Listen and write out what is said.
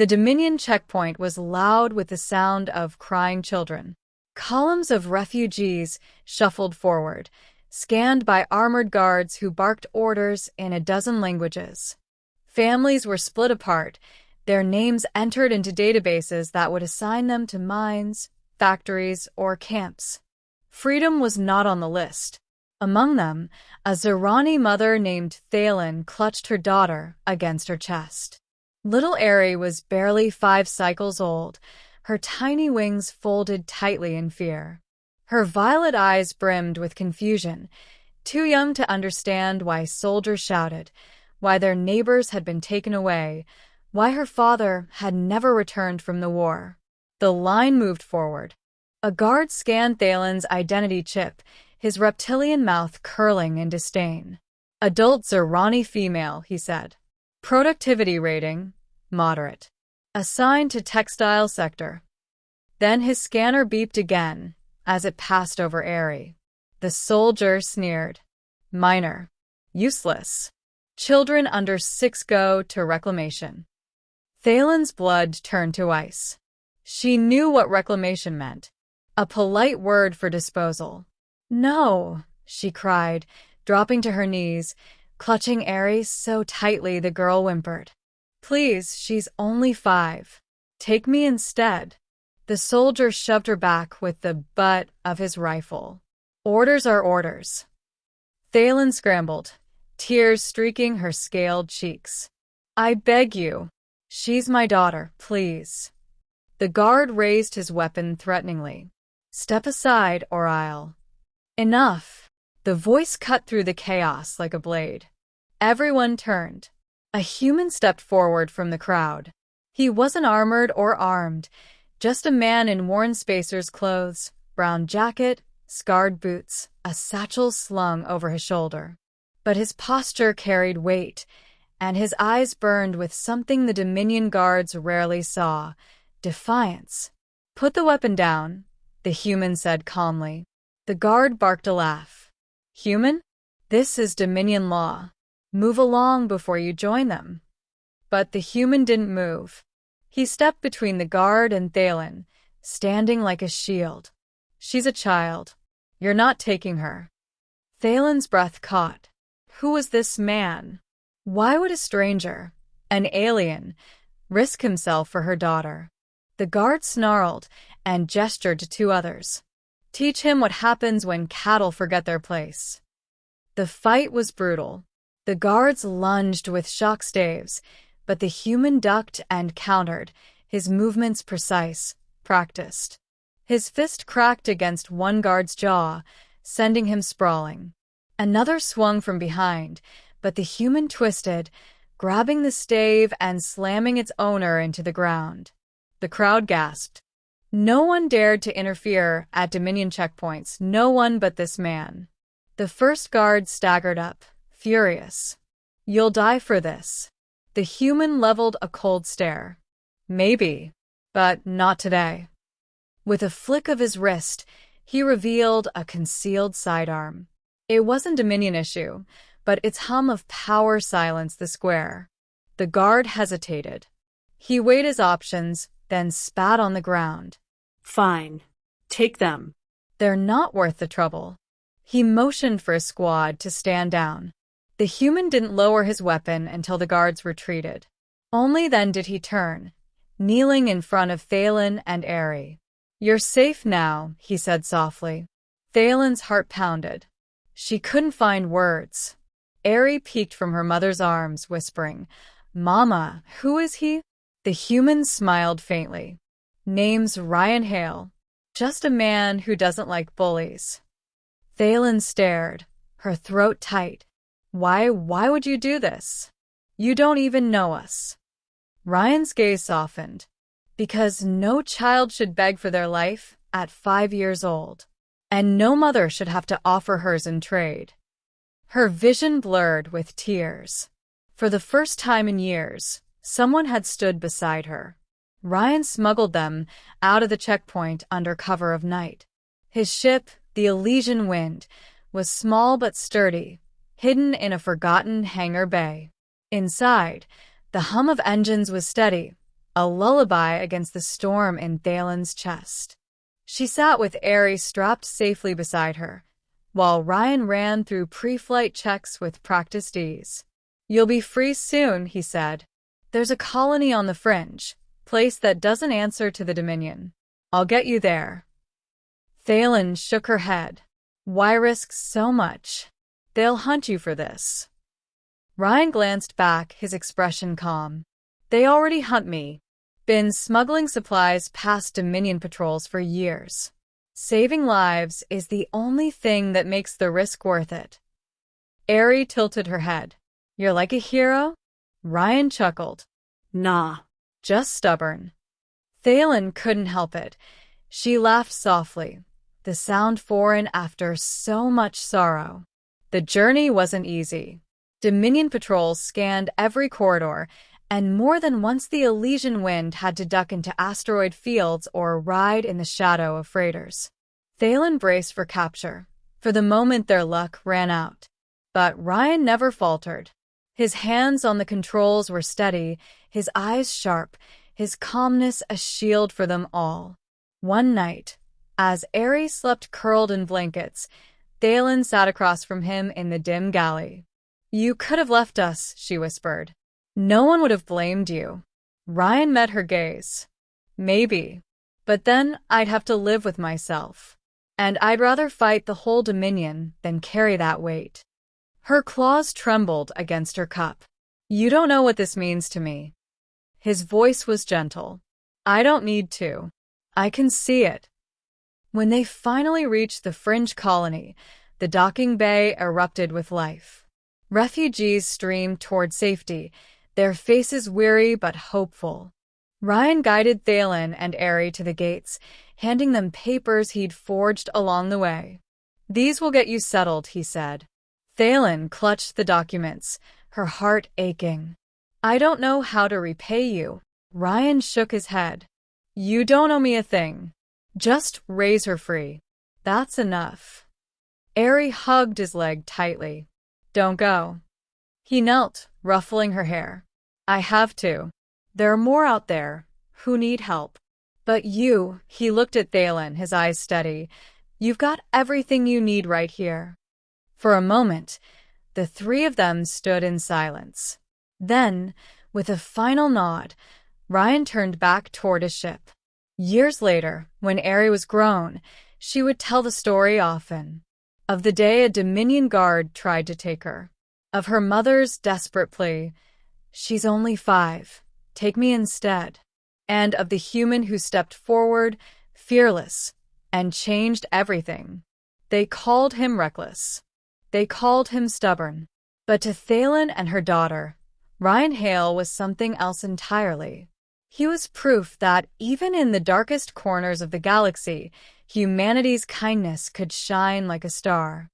The Dominion checkpoint was loud with the sound of crying children. Columns of refugees shuffled forward, scanned by armored guards who barked orders in a dozen languages. Families were split apart, their names entered into databases that would assign them to mines, factories, or camps. Freedom was not on the list. Among them, a Zyrrani mother named Thalen clutched her daughter against her chest. Little Aerie was barely 5 cycles old, her tiny wings folded tightly in fear. Her violet eyes brimmed with confusion, too young to understand why soldiers shouted, why their neighbors had been taken away, why her father had never returned from the war. The line moved forward. A guard scanned Thalen's identity chip, his reptilian mouth curling in disdain. "Adult Zyrrani female," he said. "Productivity rating, moderate. Assigned to textile sector." Then his scanner beeped again as it passed over Aerie. The soldier sneered. "Minor. Useless. Children under 6 go to reclamation." Thalen's blood turned to ice. She knew what reclamation meant. A polite word for disposal. "No," she cried, dropping to her knees, clutching Aerie so tightly the girl whimpered. "Please, she's only 5. Take me instead." The soldier shoved her back with the butt of his rifle. "Orders are orders." Thalen scrambled, tears streaking her scaled cheeks. "I beg you. She's my daughter, please." The guard raised his weapon threateningly. "Step aside, or I'll—" "Enough." The voice cut through the chaos like a blade. Everyone turned. A human stepped forward from the crowd. He wasn't armored or armed, just a man in worn spacer's clothes, brown jacket, scarred boots, a satchel slung over his shoulder. But his posture carried weight, and his eyes burned with something the Dominion guards rarely saw: defiance. "Put the weapon down," the human said calmly. The guard barked a laugh. "Human? This is Dominion law. Move along before you join them." But the human didn't move. He stepped between the guard and Thalen, standing like a shield. "She's a child. You're not taking her." Thalen's breath caught. Who was this man? Why would a stranger, an alien, risk himself for her daughter? The guard snarled and gestured to 2 others. "Teach him what happens when cattle forget their place." The fight was brutal. The guards lunged with shock staves, but the human ducked and countered, his movements precise, practiced. His fist cracked against one guard's jaw, sending him sprawling. Another swung from behind, but the human twisted, grabbing the stave and slamming its owner into the ground. The crowd gasped. No one dared to interfere at Dominion checkpoints, no one but this man. The first guard staggered up, furious. "You'll die for this." The human leveled a cold stare. "Maybe, but not today." With a flick of his wrist, he revealed a concealed sidearm. It wasn't a Dominion issue, but its hum of power silenced the square. The guard hesitated. He weighed his options, then spat on the ground. "Fine. Take them." "They're not worth the trouble." He motioned for a squad to stand down. The human didn't lower his weapon until the guards retreated. Only then did he turn, kneeling in front of Thalen and Aerie. "You're safe now," he said softly. Thalen's heart pounded. She couldn't find words. Aerie peeked from her mother's arms, whispering, "Mama, who is he?" The human smiled faintly. "Name's Ryan Hale. Just a man who doesn't like bullies." Thalen stared, her throat tight. Why would you do this? You don't even know us." Ryan's gaze softened. "Because no child should beg for their life at 5 years old. And no mother should have to offer hers in trade." Her vision blurred with tears. For the first time in years, someone had stood beside her. Ryan smuggled them out of the checkpoint under cover of night. His ship, the Elysian Wind, was small but sturdy, hidden in a forgotten hangar bay. Inside, the hum of engines was steady, a lullaby against the storm in Thalen's chest. She sat with Ares strapped safely beside her, while Ryan ran through pre-flight checks with practiced ease. "You'll be free soon," he said. "There's a colony on the fringe, place that doesn't answer to the Dominion. I'll get you there." Thalen shook her head. "Why risk so much? They'll hunt you for this." Ryan glanced back, his expression calm. "They already hunt me. Been smuggling supplies past Dominion patrols for years. Saving lives is the only thing that makes the risk worth it." Aerie tilted her head. "You're like a hero?" Ryan chuckled. Nah. "Just stubborn." Thalen couldn't help it. She laughed softly, the sound foreign after so much sorrow. The journey wasn't easy. Dominion patrols scanned every corridor, and more than once the Elysian Wind had to duck into asteroid fields or ride in the shadow of freighters. Thalen braced for capture, for the moment their luck ran out. But Ryan never faltered. His hands on the controls were steady, his eyes sharp, his calmness a shield for them all. One night, as Aerie slept curled in blankets, Thalen sat across from him in the dim galley. "You could have left us," she whispered. "No one would have blamed you." Ryan met her gaze. "Maybe. But then I'd have to live with myself. And I'd rather fight the whole Dominion than carry that weight." Her claws trembled against her cup. "You don't know what this means to me." His voice was gentle. "I don't need to. I can see it." When they finally reached the fringe colony, the docking bay erupted with life. Refugees streamed toward safety, their faces weary but hopeful. Ryan guided Thalen and Aerie to the gates, handing them papers he'd forged along the way. "These will get you settled," he said. Thalen clutched the documents, her heart aching. "I don't know how to repay you." Ryan shook his head. "You don't owe me a thing. Just raise her free. That's enough." Aerie hugged his leg tightly. "Don't go." He knelt, ruffling her hair. "I have to. There are more out there who need help. But you," he looked at Thalen, his eyes steady, "you've got everything you need right here." For a moment, the three of them stood in silence. Then, with a final nod, Ryan turned back toward his ship. Years later, when Aerie was grown, she would tell the story often. Of the day a Dominion guard tried to take her. Of her mother's desperate plea, "She's only 5. Take me instead." And of the human who stepped forward, fearless, and changed everything. They called him reckless. They called him stubborn. But to Thalen and her daughter, Ryan Hale was something else entirely. He was proof that even in the darkest corners of the galaxy, humanity's kindness could shine like a star.